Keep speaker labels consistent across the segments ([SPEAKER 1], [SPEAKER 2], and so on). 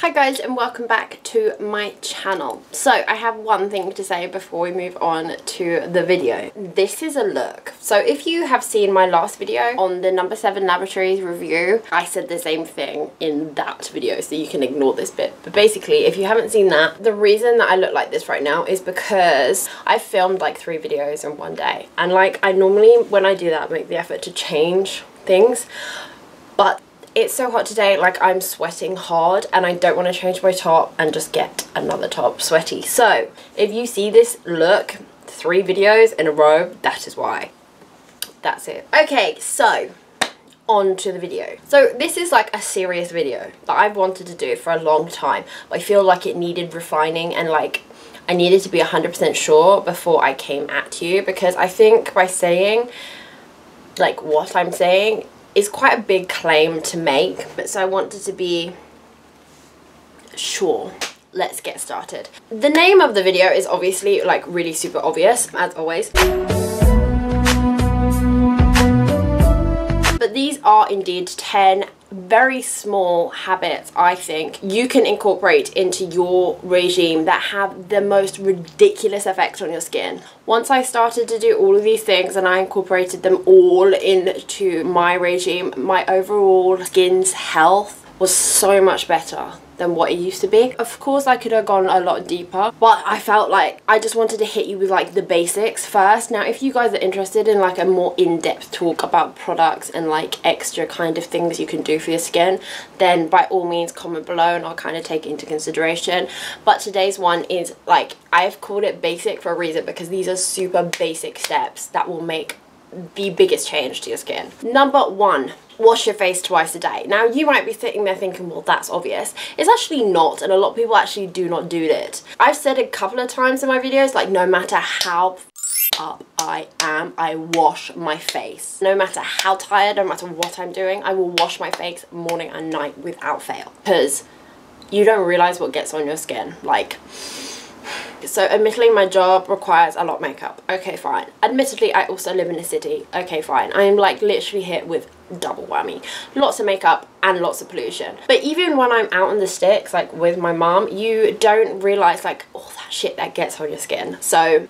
[SPEAKER 1] Hi guys, and welcome back to my channel. So I have one thing to say before we move on to the video. This is a look. So if you have seen my last video on the number 7 Laboratories review, I said the same thing in that video, so you can ignore this bit. But basically, if you haven't seen that, the reason that I look like this right now is because I filmed like 3 videos in one day. And like, I normally, when I do that, make the effort to change things. But it's so hot today, like I'm sweating hard and I don't want to change my top and just get another top sweaty. So if you see this look 3 videos in a row, that is why. That's it. Okay, so on to the video. So this is like a serious video that I've wanted to do for a long time. I feel like it needed refining and like I needed to be 100% sure before I came at you, because I think by saying like what I'm saying is quite a big claim to make, but so I wanted to be sure. Let's get started. The name of the video is obviously like really super obvious, as always. But these are indeed 10 very small habits I think you can incorporate into your regime that have the most ridiculous effect on your skin. Once I started to do all of these things and I incorporated them all into my regime, my overall skin's health was so much better than what it used to be. Of course I could have gone a lot deeper, but I felt like I just wanted to hit you with like the basics first. Now if you guys are interested in like a more in-depth talk about products and like extra kind of things you can do for your skin, then by all means comment below and I'll kind of take it into consideration. But today's one is like, I've called it basic for a reason, because these are super basic steps that will make the biggest change to your skin. Number 1, wash your face twice a day. Now you might be sitting there thinking, well, that's obvious. It's actually not, and a lot of people actually do not do it. I've said a couple of times in my videos, like no matter how up I am, I wash my face. No matter how tired, no matter what I'm doing, I will wash my face morning and night without fail, because you don't realize what gets on your skin. Like, so admittedly my job requires a lot of makeup. Okay, fine. Admittedly I also live in a city. Okay, fine. I am like literally hit with double whammy. Lots of makeup and lots of pollution. But even when I'm out in the sticks, like with my mom, you don't realize like all that shit that gets on your skin. So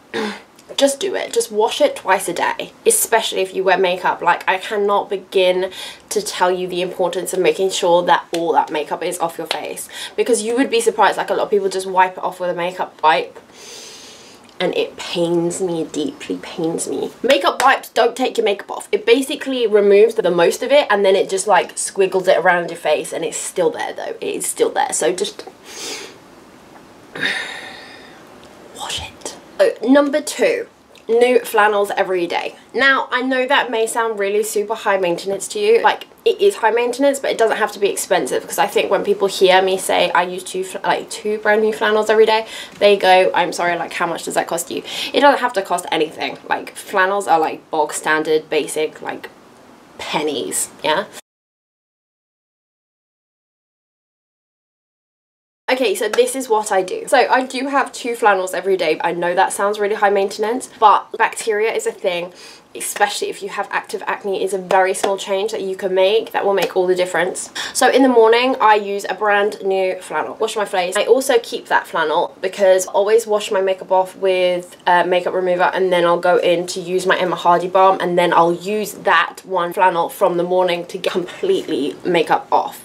[SPEAKER 1] just do it. Just wash it twice a day, especially if you wear makeup. Like, I cannot begin to tell you the importance of making sure that all that makeup is off your face, because you would be surprised, like a lot of people just wipe it off with a makeup wipe and it pains me, it deeply pains me. Makeup wipes don't take your makeup off. It basically removes the most of it and then it just like squiggles it around your face, and it's still there though. It is still there, so just wash it. Number 2, new flannels every day. Now I know that may sound really super high maintenance to you. Like, it is high maintenance, but it doesn't have to be expensive, because I think when people hear me say I use 2 brand new flannels every day, they go, I'm sorry, like how much does that cost you? It doesn't have to cost anything. Like, flannels are like bog standard basic like pennies, yeah. Okay, so this is what I do. So I do have 2 flannels every day. I know that sounds really high maintenance, but bacteria is a thing, especially if you have active acne. It's a very small change that you can make that will make all the difference. So in the morning, I use a brand new flannel. Wash my face. I also keep that flannel because I always wash my makeup off with makeup remover, and then I'll go in to use my Emma Hardy balm, and then I'll use that one flannel from the morning to get completely makeup off.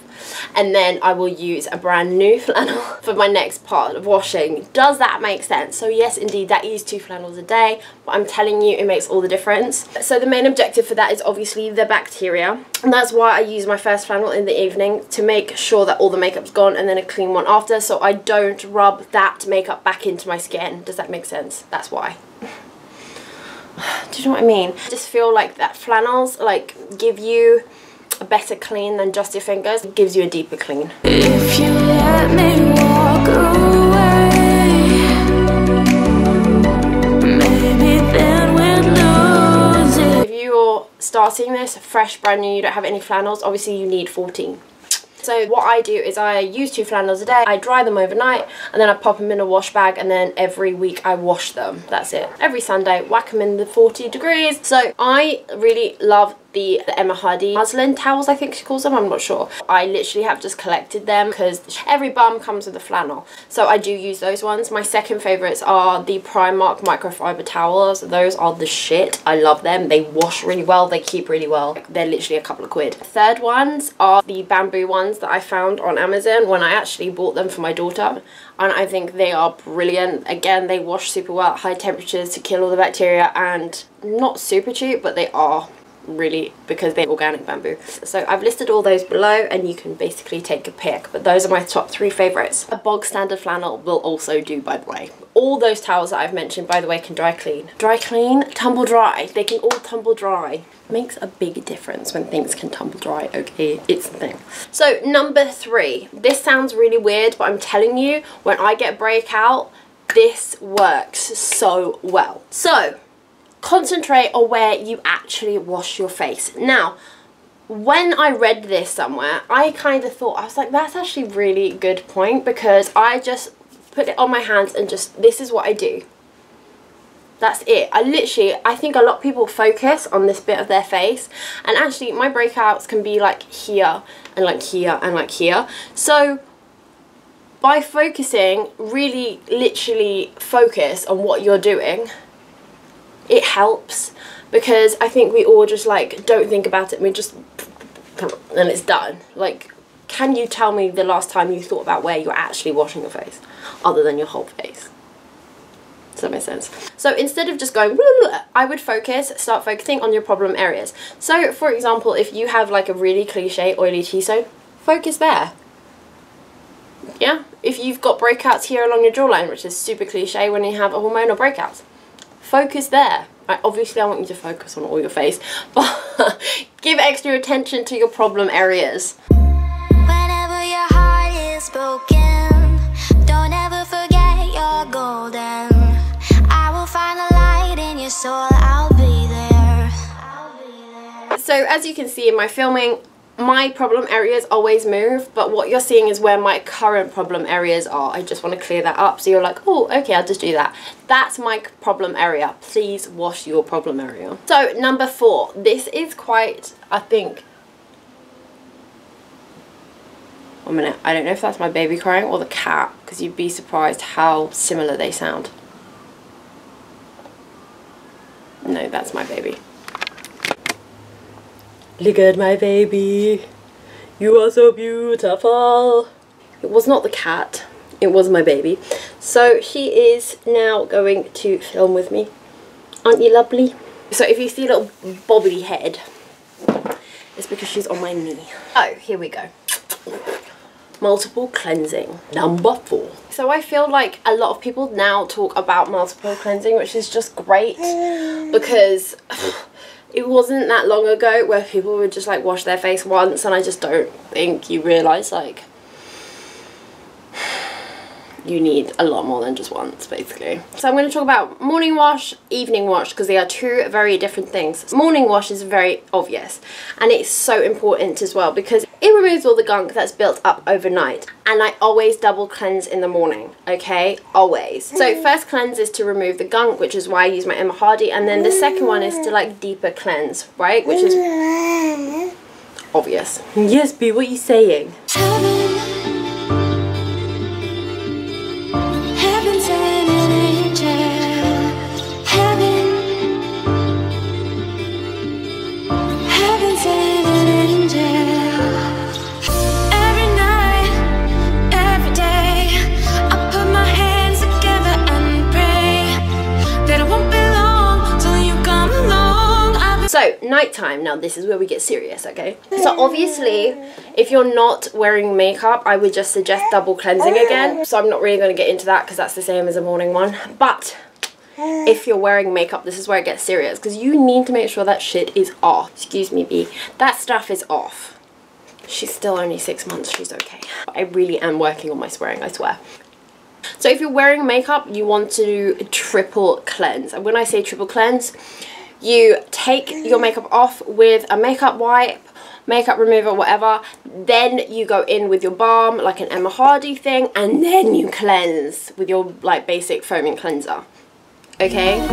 [SPEAKER 1] And then I will use a brand new flannel for my next part of washing. Does that make sense? So yes, indeed, that is 2 flannels a day, but I'm telling you, it makes all the difference. So the main objective for that is obviously the bacteria, and that's why I use my first flannel in the evening, to make sure that all the makeup's gone, and then a clean one after, so I don't rub that makeup back into my skin. Does that make sense? That's why. Do you know what I mean? I just feel like that flannels like give you a better clean than just your fingers. It gives you a deeper clean. If you let me walk away, maybe then we'll lose it. If you're starting this fresh, brand new, you don't have any flannels, obviously you need 14. So what I do is I use 2 flannels a day, I dry them overnight, and then I pop them in a wash bag, and then every week I wash them. That's it. Every Sunday, whack them in the 40 degrees. So I really love the Emma Hardy muslin towels, I think she calls them, I'm not sure. I literally have just collected them because every bum comes with a flannel, so I do use those ones. My second favourites are the Primark microfiber towels. Those are the shit. I love them. They wash really well, they keep really well. They're literally a couple of quid. Third ones are the bamboo ones that I found on Amazon when I actually bought them for my daughter, and I think they are brilliant. Again, they wash super well at high temperatures to kill all the bacteria, and not super cheap, but they are really, because they're organic bamboo. So I've listed all those below and you can basically take a pick, but those are my top 3 favourites. A bog standard flannel will also do, by the way. All those towels that I've mentioned, by the way, can dry clean. Dry clean, tumble dry. They can all tumble dry. Makes a big difference when things can tumble dry, okay? It's the thing. So number 3, this sounds really weird, but I'm telling you, when I get breakout, this works so well. So concentrate on where you actually wash your face. Now, when I read this somewhere, I kind of thought, I was like, that's actually a really good point, because I just put it on my hands and just, this is what I do. That's it. I think a lot of people focus on this bit of their face, and actually my breakouts can be like here and like here and like here. So by focusing, really literally focus on what you're doing, it helps, because I think we all just like don't think about it, we just and it's done. Like, can you tell me the last time you thought about where you're actually washing your face other than your whole face? Does that make sense? So instead of just going blah, blah, blah, I would start focusing on your problem areas. So for example, if you have like a really cliche oily T-zone, focus there. Yeah, if you've got breakouts here along your jawline, which is super cliche when you have hormonal breakouts, focus there. Obviously I want you to focus on all your face, but give extra attention to your problem areas.
[SPEAKER 2] Whenever your heart is broken, don't ever forget you're golden. I will find the light in your soul, I'll be there.
[SPEAKER 1] So as you can see in my filming, my problem areas always move, but what you're seeing is where my current problem areas are. I just want to clear that up, so you're like, oh, okay, I'll just do that. That's my problem area. Please wash your problem area. So number 4, this is quite, I think, 1 minute, I don't know if that's my baby crying or the cat, because you'd be surprised how similar they sound. No, that's my baby. Look at my baby, you are so beautiful. It was not the cat, it was my baby. So she is now going to film with me. Aren't you lovely? So if you see a little bobbly head, it's because she's on my knee. Oh, here we go. Multiple cleansing, number 4. So I feel like a lot of people now talk about multiple cleansing, which is just great, because it wasn't that long ago where people would just like wash their face once, and I just don't think you realise like you need a lot more than just once, basically. So I'm going to talk about morning wash, evening wash, because they are 2 very different things. Morning wash is very obvious, and it's so important as well because it removes all the gunk that's built up overnight, and I always double cleanse in the morning, okay? Always. So first cleanse is to remove the gunk, which is why I use my Emma Hardy, and then the second one is to like deeper cleanse, right? Which is obvious. Yes, B, what are you saying? So, nighttime, now this is where we get serious, okay? So obviously, if you're not wearing makeup, I would just suggest double cleansing again. So I'm not really going to get into that because that's the same as a morning one. But if you're wearing makeup, this is where it gets serious, because you need to make sure that shit is off. Excuse me, B. That stuff is off. She's still only 6 months, she's okay. I really am working on my swearing, I swear. So if you're wearing makeup, you want to triple cleanse. And when I say triple cleanse, you take your makeup off with a makeup wipe, makeup remover, whatever, then you go in with your balm, like an Emma Hardy thing, and then you cleanse with your like basic foaming cleanser, okay?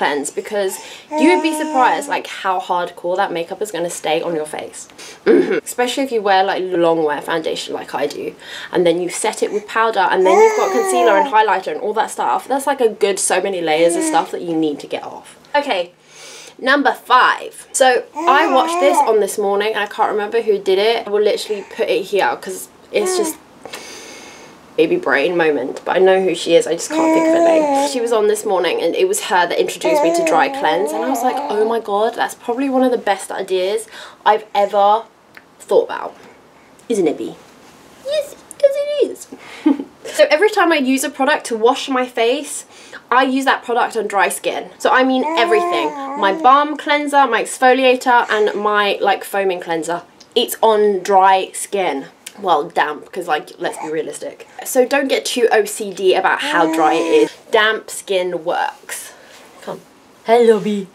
[SPEAKER 1] cleanse, because you would be surprised like how hardcore that makeup is going to stay on your face. Especially if you wear like long wear foundation like I do, and then you set it with powder, and then you've got concealer and highlighter and all that stuff. That's like a good so many layers of stuff that you need to get off. Okay, number 5. So I watched this on This Morning, and I can't remember who did it. I will literally put it here because it's just baby brain moment, but I know who she is, I just can't think of her name. She was on This Morning, and it was her that introduced me to dry cleanse, and I was like, oh my god, that's probably one of the best ideas I've ever thought about. Isn't it, Bee? Yes, it is. So every time I use a product to wash my face, I use that product on dry skin. So I mean everything. My balm cleanser, my exfoliator, and my like foaming cleanser. It's on dry skin. Well, damp, because like, let's be realistic. So don't get too OCD about how dry it is. Damp skin works. Come. Hello, Bee.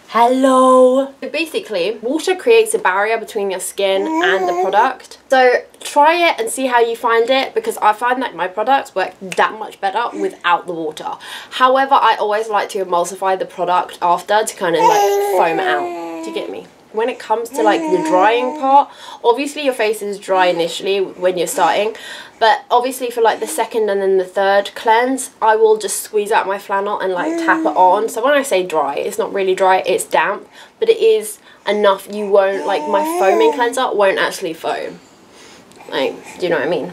[SPEAKER 1] Hello. So basically, water creates a barrier between your skin and the product. So try it and see how you find it, because I find that my products work that much better without the water. However, I always like to emulsify the product after to kind of like foam it out. Do you get me? When it comes to like the drying part, obviously your face is dry initially when you're starting, but obviously for like the second and then the third cleanse, I will just squeeze out my flannel and like tap it on. So when I say dry, it's not really dry, it's damp, but it is enough. You won't, like my foaming cleanser won't actually foam. Like, do you know what I mean?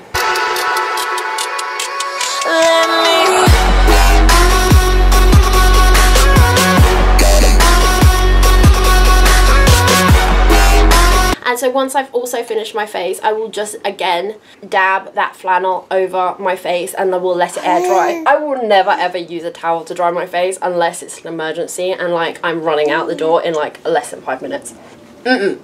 [SPEAKER 1] And so once I've also finished my face, I will just again dab that flannel over my face, and I will let it air dry. I will never ever use a towel to dry my face unless it's an emergency and like I'm running out the door in like less than 5 minutes.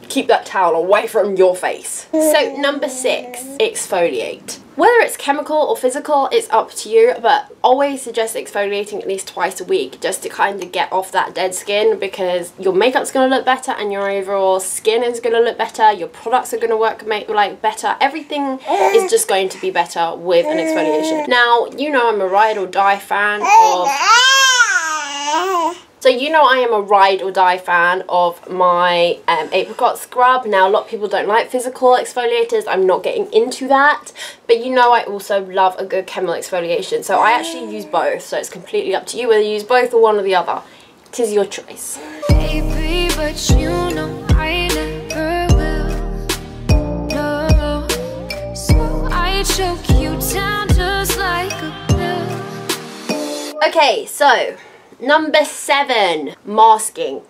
[SPEAKER 1] Keep that towel away from your face. So number 6, exfoliate. Whether it's chemical or physical, it's up to you, but always suggest exfoliating at least twice a week just to kind of get off that dead skin, because your makeup's going to look better and your overall skin is going to look better, your products are going to work like better, everything is just going to be better with an exfoliation. Now, you know I'm a ride or die fan of... So you know I am a ride or die fan of my apricot scrub. Now a lot of people don't like physical exfoliators, I'm not getting into that, but you know I also love a good chemical exfoliation, so I actually use both, so it's completely up to you whether you use both or one or the other. It is your choice. Baby, but you know I never will. No. So I choke you down just like a pill. Okay, so number 7, masking.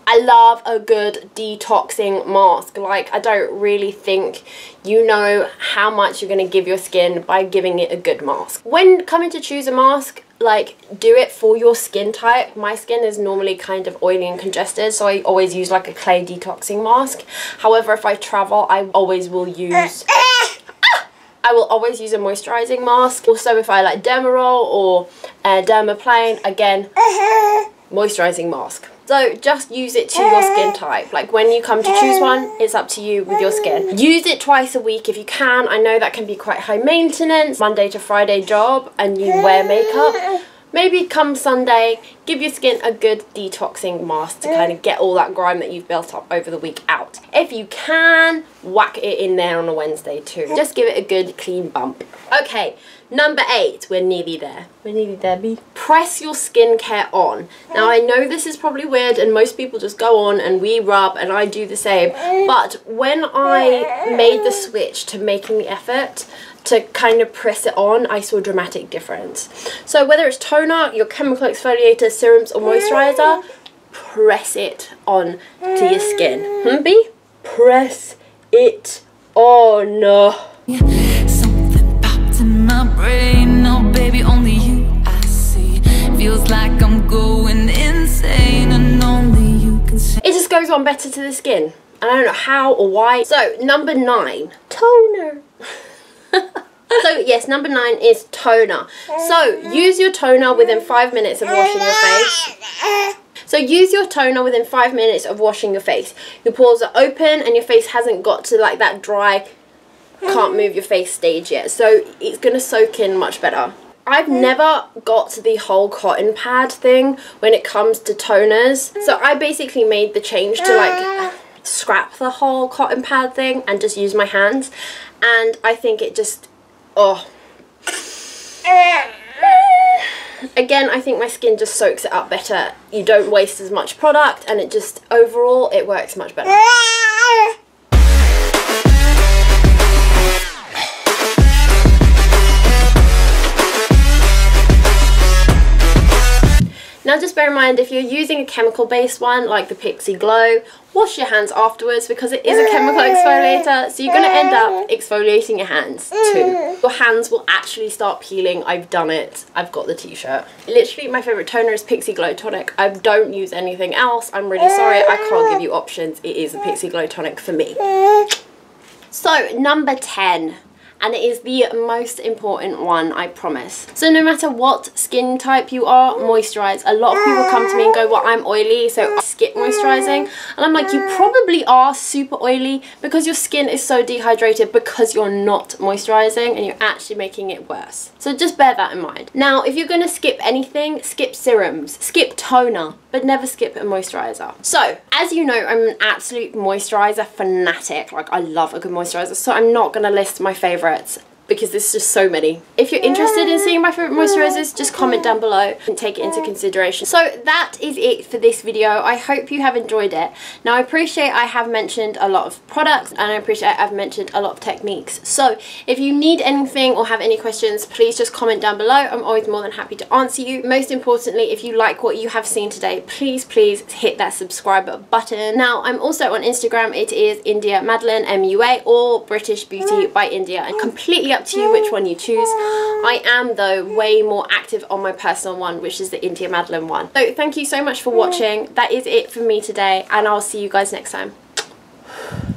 [SPEAKER 1] I love a good detoxing mask. Like, I don't really think you know how much you're going to give your skin by giving it a good mask. When coming to choose a mask, like, do it for your skin type. My skin is normally kind of oily and congested, so I always use like a clay detoxing mask. However, if I travel, I always will use... I will always use a moisturising mask. Also, if I like Dermaroll or Dermaplane, again, moisturising mask. So just use it to your skin type. Like when you come to choose one, it's up to you with your skin. Use it twice a week if you can. I know that can be quite high maintenance, Monday to Friday job, and you wear makeup. Maybe come Sunday, give your skin a good detoxing mask to kind of get all that grime that you've built up over the week out. If you can, whack it in there on a Wednesday too. Just give it a good clean bump. Okay, number 8, we're nearly there. We're nearly there, Bee. Press your skincare on. Now I know this is probably weird and most people just go on and we rub, and I do the same, but when I made the switch to making the effort to kind of press it on, I saw a dramatic difference. So whether it's toner, your chemical exfoliator, serums or moisturizer, press it on to your skin. Bee? Press it on. Something popped in my brain. No, baby, only you I see. Feels like I'm going insane, and only you can see. It just goes on better to the skin. I don't know how or why. So number 9, toner. So yes, number 9 is toner. So use your toner within 5 minutes of washing your face. So use your toner within 5 minutes of washing your face. Your pores are open and your face hasn't got to like that dry, can't move your face stage yet. So it's going to soak in much better. I've never got the whole cotton pad thing when it comes to toners. So I basically made the change to like scrap the whole cotton pad thing and just use my hands. And I think it just, oh. Again, I think my skin just soaks it up better. You don't waste as much product and it just, overall, it works much better. Now just bear in mind, if you're using a chemical based one like the Pixi Glow, wash your hands afterwards because it is a chemical exfoliator, so you're going to end up exfoliating your hands too. Your hands will actually start peeling. I've done it. I've got the t-shirt. Literally my favourite toner is Pixi Glow Tonic. I don't use anything else. I'm really sorry, I can't give you options. It is a Pixi Glow Tonic for me. So number 10. And it is the most important one, I promise. So no matter what skin type you are, moisturise. A lot of people come to me and go, well, I'm oily, so I skip moisturising. And I'm like, you probably are super oily because your skin is so dehydrated because you're not moisturising and you're actually making it worse. So just bear that in mind. Now, if you're going to skip anything, skip serums, skip toner, but never skip a moisturiser. So, as you know, I'm an absolute moisturiser fanatic. Like, I love a good moisturiser, so I'm not going to list my favourites because there's just so many. If you're interested in seeing my favourite moisturisers, just comment down below and take it into consideration. So that is it for this video. I hope you have enjoyed it. Now I appreciate I have mentioned a lot of products and I appreciate I've mentioned a lot of techniques. So if you need anything or have any questions, please just comment down below. I'm always more than happy to answer you. Most importantly, if you like what you have seen today, please hit that subscribe button. Now I'm also on Instagram. It is Indiamadelaine, MUA, or British Beauty by India, and completely up to you which one you choose. I am though way more active on my personal one, which is the Indiamadelaine one. So thank you so much for watching. That is it for me today, and I'll see you guys next time.